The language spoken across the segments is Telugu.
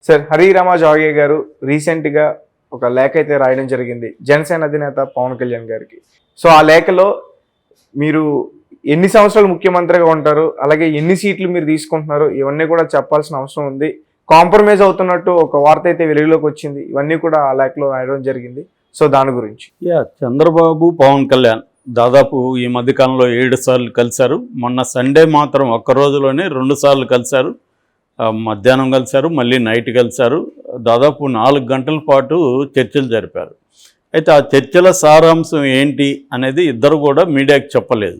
సార్ హరిరామ జోగయ్య గారు రీసెంట్గా ఒక లేఖ అయితే రాయడం జరిగింది జనసేన అధినేత పవన్ కళ్యాణ్ గారికి. సో ఆ లేఖలో మీరు ఎన్ని సంవత్సరాలు ముఖ్యమంత్రిగా ఉంటారు, అలాగే ఎన్ని సీట్లు మీరు తీసుకుంటున్నారు, ఇవన్నీ కూడా చెప్పాల్సిన అవసరం ఉంది. కాంప్రమైజ్ అవుతున్నట్టు ఒక వార్త అయితే వెలుగులోకి వచ్చింది. ఇవన్నీ కూడా ఆ లేఖలో రాయడం జరిగింది. సో దాని గురించి చంద్రబాబు పవన్ కళ్యాణ్ దాదాపు ఈ మధ్యకాలంలో 7 సార్లు కలిశారు. మొన్న సండే మాత్రం ఒక్క రోజులోనే 2 సార్లు కలిశారు. మధ్యాహ్నం కలిశారు, మళ్ళీ నైట్ కలిశారు. దాదాపు 4 గంటల పాటు చర్చలు జరిపారు. అయితే ఆ చర్చల సారాంశం ఏంటి అనేది ఇద్దరు కూడా మీడియాకి చెప్పలేదు.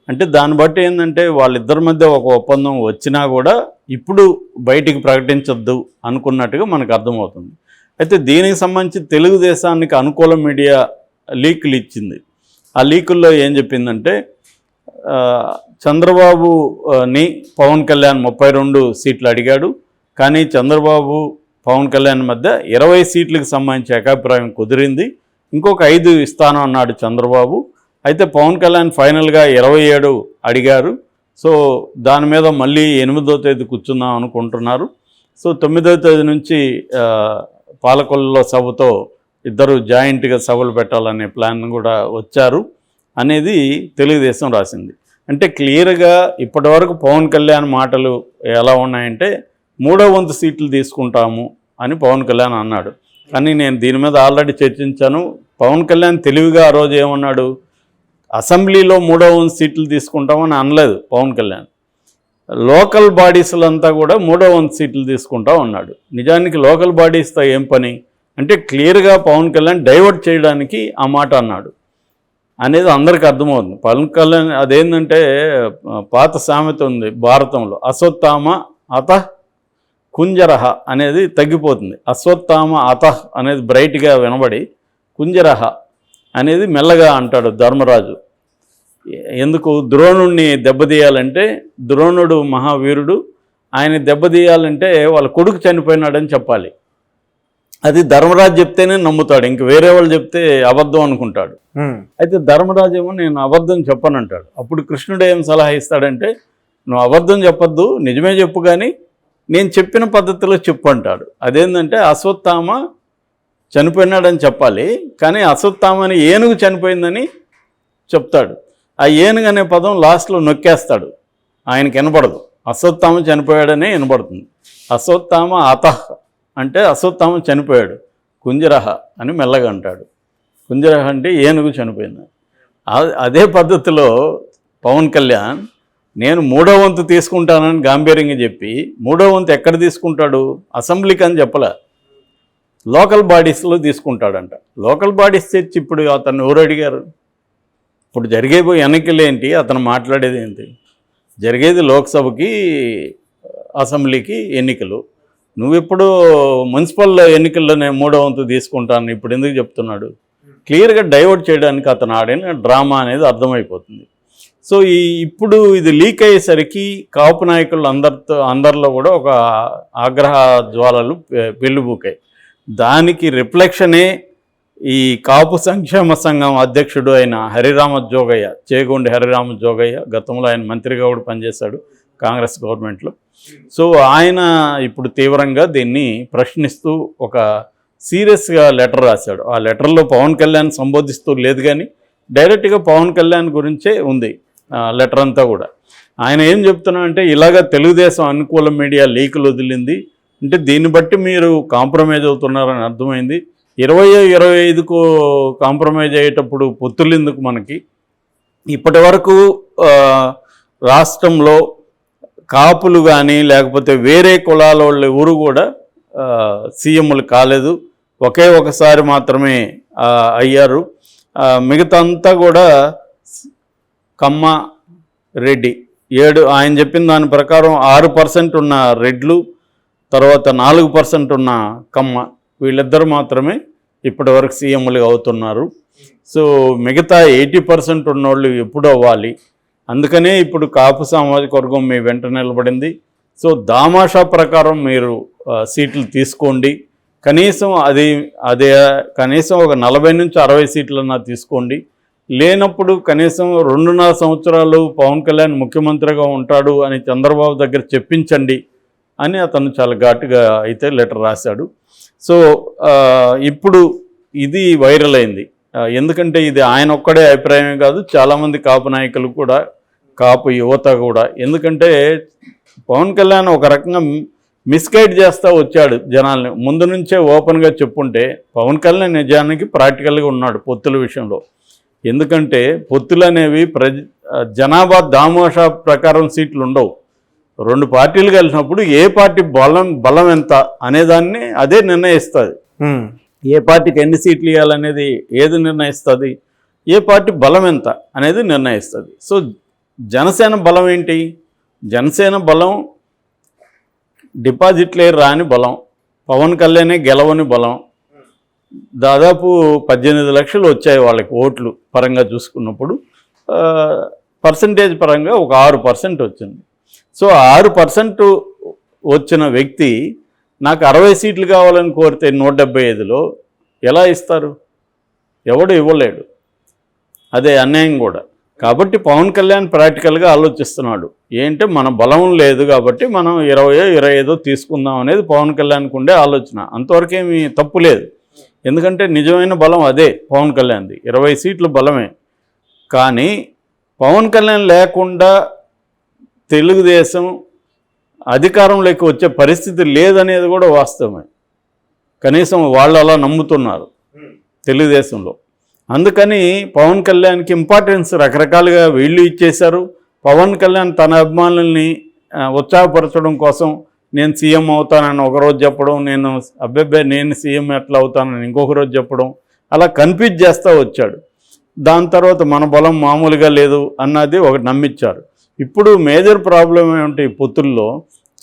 అంటే దాన్ని బట్టి ఏంటంటే వాళ్ళిద్దరి మధ్య ఒక ఒప్పందం వచ్చినా కూడా ఇప్పుడు బయటికి ప్రకటించొద్దు అనుకున్నట్టుగా మనకు అర్థమవుతుంది. అయితే దీనికి సంబంధించి తెలుగుదేశానికి అనుకూల మీడియా లీకులు ఇచ్చింది. ఆ లీకుల్లో ఏం చెప్పిందంటే చంద్రబాబుని పవన్ కళ్యాణ్ 32 సీట్లు అడిగాడు. కానీ చంద్రబాబు పవన్ కళ్యాణ్ మధ్య 20 సీట్లకు సంబంధించి ఏకాభిప్రాయం కుదిరింది. ఇంకొక 5 ఇస్తాను అన్నాడు చంద్రబాబు. అయితే పవన్ కళ్యాణ్ ఫైనల్గా 27 అడిగారు. సో దాని మీద మళ్ళీ 8వ తేదీ కూర్చుందాం అనుకుంటున్నారు. సో 9వ తేదీ నుంచి పాలకొల్లులో సభతో ఇద్దరు జాయింట్గా సభలు పెట్టాలనే ప్లాన్ కూడా వచ్చారు అనేది తెలుగుదేశం రాసింది. అంటే క్లియర్గా ఇప్పటివరకు పవన్ కళ్యాణ్ మాటలు ఎలా ఉన్నాయంటే 3వ వంతు సీట్లు తీసుకుంటాము అని పవన్ కళ్యాణ్ అన్నాడు. కానీ నేను దీని మీద ఆల్రెడీ చర్చించాను. పవన్ కళ్యాణ్ తెలివిగా ఆ రోజు ఏమన్నాడు, అసెంబ్లీలో 3వ వంతు సీట్లు తీసుకుంటామని అనలేదు పవన్ కళ్యాణ్. లోకల్ బాడీస్లంతా కూడా 3వ వంతు సీట్లు తీసుకుంటా ఉన్నాడు. నిజానికి లోకల్ బాడీస్తో ఏం పని అంటే క్లియర్గా పవన్ కళ్యాణ్ డైవర్ట్ చేయడానికి ఆ మాట అన్నాడు అనేది అందరికీ అర్థమవుతుంది. పవన్ కళ్యాణ్ అదేంటంటే పాత సామెత ఉంది భారతంలో, అశ్వత్థామ అతః కుంజరహ అనేది తగ్గిపోతుంది. అశ్వత్థామ అతః అనేది బ్రైట్గా వినబడి కుంజరహ అనేది మెల్లగా అంటాడు ధర్మరాజు. ఎందుకు ద్రోణుడిని దెబ్బతీయాలంటే, ద్రోణుడు మహావీరుడు, ఆయన దెబ్బతీయాలంటే వాళ్ళ కొడుకు చనిపోయినాడని చెప్పాలి. అది ధర్మరాజు చెప్తేనే నమ్ముతాడు, ఇంక వేరే వాళ్ళు చెప్తే అబద్ధం అనుకుంటాడు. అయితే ధర్మరాజు ఏమో నేను అబద్ధం చెప్పనంటాడు. అప్పుడు కృష్ణుడు ఏం సలహా ఇస్తాడంటే, నువ్వు అబద్ధం చెప్పొద్దు, నిజమే చెప్పు, కానీ నేను చెప్పిన పద్ధతిలో చెప్పు అంటాడు. అదేంటంటే అశ్వత్థామ చనిపోయినాడని చెప్పాలి, కానీ అశ్వత్థామని ఏనుగు చనిపోయిందని చెప్తాడు. ఆ ఏనుగు అనే పదం లాస్ట్లో నొక్కేస్తాడు, ఆయనకి వినపడదు. అశ్వత్థామ చనిపోయాడనే వినపడుతుంది. అశ్వత్థామ అతః అంటే అశ్వత్థామ చనిపోయాడు, కుంజరహ అని మెల్లగా అంటాడు. కుంజరహ అంటే ఏనుగు చనిపోయింది. అదే పద్ధతిలో పవన్ కళ్యాణ్ నేను 3వ వంతు తీసుకుంటానని గాంభీర్యంగా చెప్పి 3వ వంతు ఎక్కడ తీసుకుంటాడు, అసెంబ్లీకి అని చెప్పలే, లోకల్ బాడీస్లో తీసుకుంటాడంట. లోకల్ బాడీస్ తెచ్చి ఇప్పుడు అతను ఎవరు అడిగారు? ఇప్పుడు జరిగేపోయి ఎన్నికలు ఏంటి, అతను మాట్లాడేది ఏంటి? జరిగేది లోక్సభకి అసెంబ్లీకి ఎన్నికలు. నువ్వెప్పుడు మున్సిపల్ ఎన్నికల్లోనే 3వ వంతు తీసుకుంటాను ఇప్పుడు ఎందుకు చెప్తున్నాడు? క్లియర్గా డైవర్ట్ చేయడానికి అతను ఆడిన డ్రామా అనేది అర్థమైపోతుంది. సో ఇప్పుడు ఇది లీక్ అయ్యేసరికి కాపు నాయకులు అందరిలో కూడా ఒక ఆగ్రహ జ్వాలలు పెళ్ళిబూకాయి. దానికి రిఫ్లెక్షనే ఈ కాపు సంక్షేమ సంఘం అధ్యక్షుడు అయిన హరిరామ జోగయ్య, చేగొండి హరిరామ జోగయ్య, గతంలో ఆయన మంత్రిగా కూడా పనిచేశాడు కాంగ్రెస్ గవర్నమెంట్లో. సో ఆయన ఇప్పుడు తీవ్రంగా దీన్ని ప్రశ్నిస్తూ ఒక సీరియస్గా లెటర్ రాశాడు. ఆ లెటర్లో పవన్ కళ్యాణ్ సంబోధిస్తూ లేదు, కానీ డైరెక్ట్గా పవన్ కళ్యాణ్ గురించే ఉంది లెటర్ అంతా కూడా. ఆయన ఏం చెప్తున్నాడంటే, ఇలాగ తెలుగుదేశం అనుకూల మీడియా లీకులు వదిలింది అంటే దీన్ని బట్టి మీరు కాంప్రమైజ్ అవుతున్నారని అర్థమైంది. 25కు కాంప్రమైజ్ అయ్యేటప్పుడు పొత్తులు ఎందుకు మనకి? ఇప్పటి వరకు రాష్ట్రంలో కాపులు కానీ లేకపోతే వేరే కులాల వాళ్ళు ఎవరు కూడా సీఎంలు కాలేదు. ఒకే ఒకసారి మాత్రమే అయ్యారు. మిగతా అంతా కూడా కమ్మ, రెడ్డి 7 ఆయన చెప్పిన దాని ప్రకారం 6% ఉన్న రెడ్లు, తర్వాత 4% ఉన్న కమ్మ, వీళ్ళిద్దరు మాత్రమే ఇప్పటి వరకు సీఎంలుగా అవుతున్నారు. సో మిగతా 80% ఉన్నోళ్ళు ఎప్పుడు అవ్వాలి. అందుకనే ఇప్పుడు కాపు సామాజిక వర్గం మీ వెంట నిలబడింది. సో దామాషా ప్రకారం మీరు సీట్లు తీసుకోండి, కనీసం అదే కనీసం ఒక 40 నుంచి 60 సీట్లన్నా తీసుకోండి. లేనప్పుడు కనీసం 2.5 సంవత్సరాలు పవన్ కళ్యాణ్ ముఖ్యమంత్రిగా ఉంటాడు అని చంద్రబాబు దగ్గర చెప్పించండి అని అతను చాలా ఘాటుగా అయితే లెటర్ రాశాడు. సో ఇప్పుడు ఇది వైరల్ అయింది. ఎందుకంటే ఇది ఆయన ఒక్కడే అభిప్రాయమే కాదు, చాలామంది కాపు నాయకులు కూడా, కాపు యువత కూడా. ఎందుకంటే పవన్ కళ్యాణ్ ఒక రకంగా మిస్గైడ్ చేస్తూ వచ్చాడు జనాల్ని. ముందు నుంచే ఓపెన్గా చెప్పుంటే పవన్ కళ్యాణ్ నిజానికి ప్రాక్టికల్గా ఉన్నాడు పొత్తుల విషయంలో. ఎందుకంటే పొత్తులు అనేవి జనాభా దామోషా ప్రకారం సీట్లు ఉండవు. రెండు పార్టీలు కలిసినప్పుడు ఏ పార్టీ బలం ఎంత అనేదాన్ని అదే నిర్ణయిస్తుంది. ఏ పార్టీకి ఎన్ని సీట్లు ఇవ్వాలనేది ఏది నిర్ణయిస్తుంది, ఏ పార్టీ బలం ఎంత అనేది నిర్ణయిస్తుంది. సో జనసేన బలం ఏంటి? జనసేన బలం డిపాజిట్లే రాని బలం, పవన్ కళ్యాణే గెలవని బలం. దాదాపు 18 లక్షలు వచ్చాయి వాళ్ళకి ఓట్లు పరంగా చూసుకున్నప్పుడు. పర్సంటేజ్ పరంగా ఒక 6% వచ్చింది. సో 6% వచ్చిన వ్యక్తి నాకు 60 సీట్లు కావాలని కోరితే 175లో ఎలా ఇస్తారు? ఎవడు ఇవ్వలేడు. అదే అన్యాయం కూడా. కాబట్టి పవన్ కళ్యాణ్ ప్రాక్టికల్గా ఆలోచిస్తున్నాడు. ఏంటంటే మన బలం లేదు కాబట్టి మనం 20-25 తీసుకుందాం అనేది పవన్ కళ్యాణ్కి ఉండే ఆలోచన. అంతవరకేమీ తప్పు లేదు. ఎందుకంటే నిజమైన బలం అదే పవన్ కళ్యాణ్ది, 20 సీట్లు బలమే. కానీ పవన్ కళ్యాణ్ లేకుండా తెలుగుదేశం అధికారంలోకి వచ్చే పరిస్థితి లేదనేది కూడా వాస్తవమే. కనీసం వాళ్ళు అలా నమ్ముతున్నారు తెలుగుదేశంలో. అందుకని పవన్ కళ్యాణ్కి ఇంపార్టెన్స్ రకరకాలుగా వీళ్ళు ఇచ్చేశారు. పవన్ కళ్యాణ్ తన అభిమానుల్ని ఉత్సాహపరచడం కోసం నేను సీఎం అవుతానని ఒకరోజు చెప్పడం, నేను సీఎం ఎట్లా అవుతానని ఇంకొక రోజు చెప్పడం, అలా కన్ఫ్యూజ్ చేస్తూ వచ్చాడు. దాని తర్వాత మన బలం మామూలుగా లేదు అన్నది ఒకటి నమ్మించారు. ఇప్పుడు మేజర్ ప్రాబ్లం ఏమిటి పొత్తుల్లో?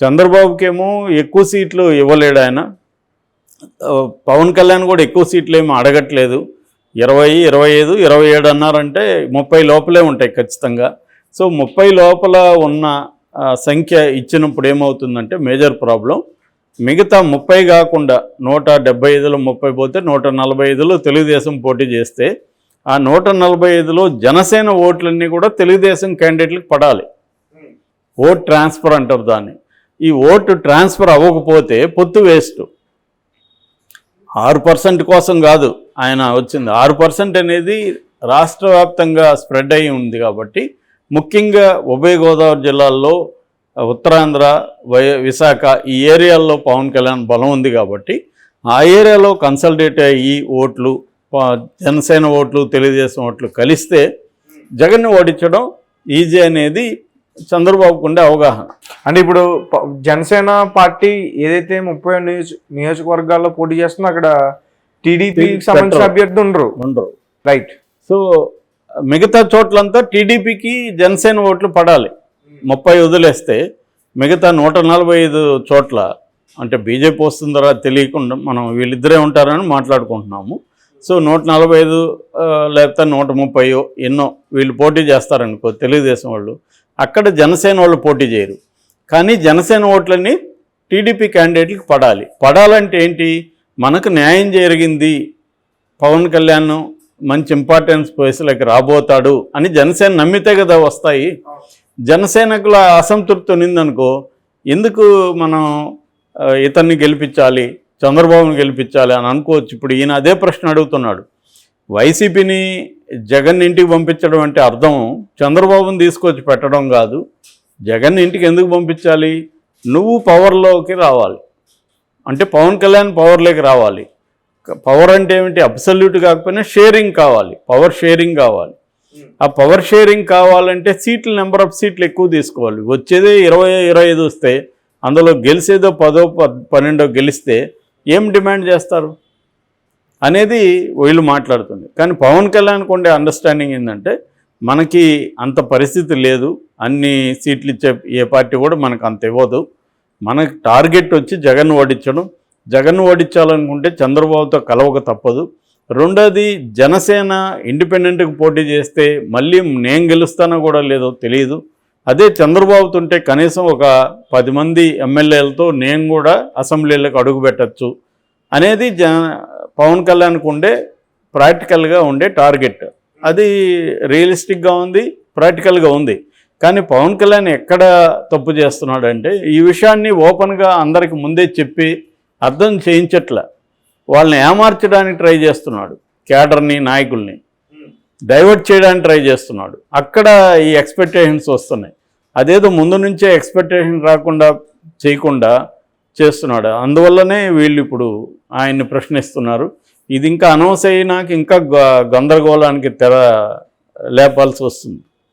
చంద్రబాబుకేమో ఎక్కువ సీట్లు ఇవ్వలేడు ఆయన, పవన్ కళ్యాణ్ కూడా ఎక్కువ సీట్లు ఏమో అడగట్లేదు. 20, 25, 27 అన్నారంటే 30 లోపలే ఉంటాయి ఖచ్చితంగా. సో 30 లోపల ఉన్న సంఖ్య ఇచ్చినప్పుడు ఏమవుతుందంటే మేజర్ ప్రాబ్లం, మిగతా 30 కాకుండా 175లో 30 పోతే 145లో తెలుగుదేశం పోటీ చేస్తే ఆ 145లో జనసేన ఓట్లన్నీ కూడా తెలుగుదేశం క్యాండిడేట్లకు పడాలి. ఓట్ ట్రాన్స్ఫర్ అంటారు దాన్ని. ఈ ఓటు ట్రాన్స్ఫర్ అవ్వకపోతే పొత్తు వేస్ట్. 6% కోసం కాదు ఆయన వచ్చింది. 6% అనేది రాష్ట్ర వ్యాప్తంగా స్ప్రెడ్ అయి ఉంది కాబట్టి, ముఖ్యంగా ఉభయ గోదావరి జిల్లాల్లో, ఉత్తరాంధ్ర, విశాఖ ఈ ఏరియాల్లో పవన్ కళ్యాణ్ బలం ఉంది కాబట్టి ఆ ఏరియాలో కన్సల్టేట్ అయ్యి ఓట్లు, జనసేన ఓట్లు, తెలుగుదేశం ఓట్లు కలిస్తే జగన్ని ఓడించడం ఈజీ అనేది చంద్రబాబుకు ఉండే అవగాహన. అంటే ఇప్పుడు జనసేన పార్టీ ఏదైతే 30 నియోజకవర్గాల్లో పోటీ చేస్తుందో అక్కడ టీడీపీకి సంబంధించిన అభ్యర్థి ఉండరు. రైట్. సో మిగతా చోట్లంతా టీడీపీకి జనసేన ఓట్లు పడాలి. 30 వదిలేస్తే మిగతా 145 చోట్ల, అంటే బీజేపీ వస్తుందరా తెలియకుండా మనం వీళ్ళిద్దరే ఉంటారని మాట్లాడుకుంటున్నాము. సో 145 లేకపోతే 130 ఎన్నో వీళ్ళు పోటీ చేస్తారనుకో తెలుగుదేశం వాళ్ళు, అక్కడ జనసేన వాళ్ళు పోటీ చేయరు. కానీ జనసేన ఓట్లన్నీ టీడీపీ క్యాండిడేట్లకు పడాలంటే ఏంటి? మనకు న్యాయం జరిగింది, పవన్ కళ్యాణ్ మంచి ఇంపార్టెన్స్ ప్లేస్లోకి రాబోతాడు అని జనసేన నమ్మితే కదా వస్తాయి. జనసేనకుల అసంతృప్తి ఉన్నదనుకో, ఎందుకు మనం ఇతన్ని గెలిపించాలి, చంద్రబాబుని గెలిపించాలి అని అనుకోవచ్చు. ఇప్పుడు ఈయన అదే ప్రశ్న అడుగుతున్నాడు. వైసీపీని జగన్ ఇంటికి పంపించడం అంటే అర్థం చంద్రబాబుని తీసుకొచ్చి పెట్టడం కాదు. జగన్ ఇంటికి ఎందుకు పంపించాలి? నువ్వు పవర్లోకి రావాలి, అంటే పవన్ కళ్యాణ్ పవర్లోకి రావాలి. పవర్ అంటే ఏమిటి? అబ్సల్యూట్ కాకపోయినా షేరింగ్ కావాలి, పవర్ షేరింగ్ కావాలి. ఆ పవర్ షేరింగ్ కావాలంటే సీట్లు, నెంబర్ ఆఫ్ సీట్లు ఎక్కువ తీసుకోవాలి. వచ్చేదే 20-25 వస్తే అందులో గెలిచేదో 10-12 గెలిస్తే ఏం డిమాండ్ చేస్తారు అనేది వీళ్ళు మాట్లాడుతుంది. కానీ పవన్ కళ్యాణ్కి ఉండే అండర్స్టాండింగ్ ఏంటంటే మనకి అంత పరిస్థితి లేదు, అన్ని సీట్లు ఇచ్చే ఏ పార్టీ కూడా మనకు అంత ఇవ్వదు. మనకి టార్గెట్ వచ్చి జగన్ ఓడించడం. జగన్ ఓడించాలనుకుంటే చంద్రబాబుతో కలవక తప్పదు. రెండోది, జనసేన ఇండిపెండెంట్కి పోటీ చేస్తే మళ్ళీ నేను గెలుస్తానో కూడా లేదో తెలియదు. అదే చంద్రబాబుతో ఉంటే కనీసం ఒక 10 మంది ఎమ్మెల్యేలతో నేను కూడా అసెంబ్లీలకు అడుగు పెట్టచ్చు అనేది పవన్ కళ్యాణ్కు ఉండే ప్రాక్టికల్గా ఉండే టార్గెట్. అది రియలిస్టిక్గా ఉంది, ప్రాక్టికల్గా ఉంది. కానీ పవన్ కళ్యాణ్ ఎక్కడ తప్పు చేస్తున్నాడంటే ఈ విషయాన్ని ఓపెన్గా అందరికి ముందే చెప్పి అర్థం చేయించట్లే. వాళ్ళని ఏమార్చడానికి ట్రై చేస్తున్నాడు, క్యాడర్ని నాయకుల్ని డైవర్ట్ చేయడానికి ట్రై చేస్తున్నాడు. అక్కడ ఈ ఎక్స్పెక్టేషన్స్ వస్తున్నాయి. అదేదో ముందు నుంచే ఎక్స్పెక్టేషన్ రాకుండా చేయకుండా చేస్తున్నాడు. అందువల్లనే వీళ్ళు ఇప్పుడు ఆయన్ని ప్రశ్నిస్తున్నారు. ఇది ఇంకా అనౌన్స్ అయినాక ఇంకా గందరగోళానికి తెర లేపాల్సి వస్తుంది.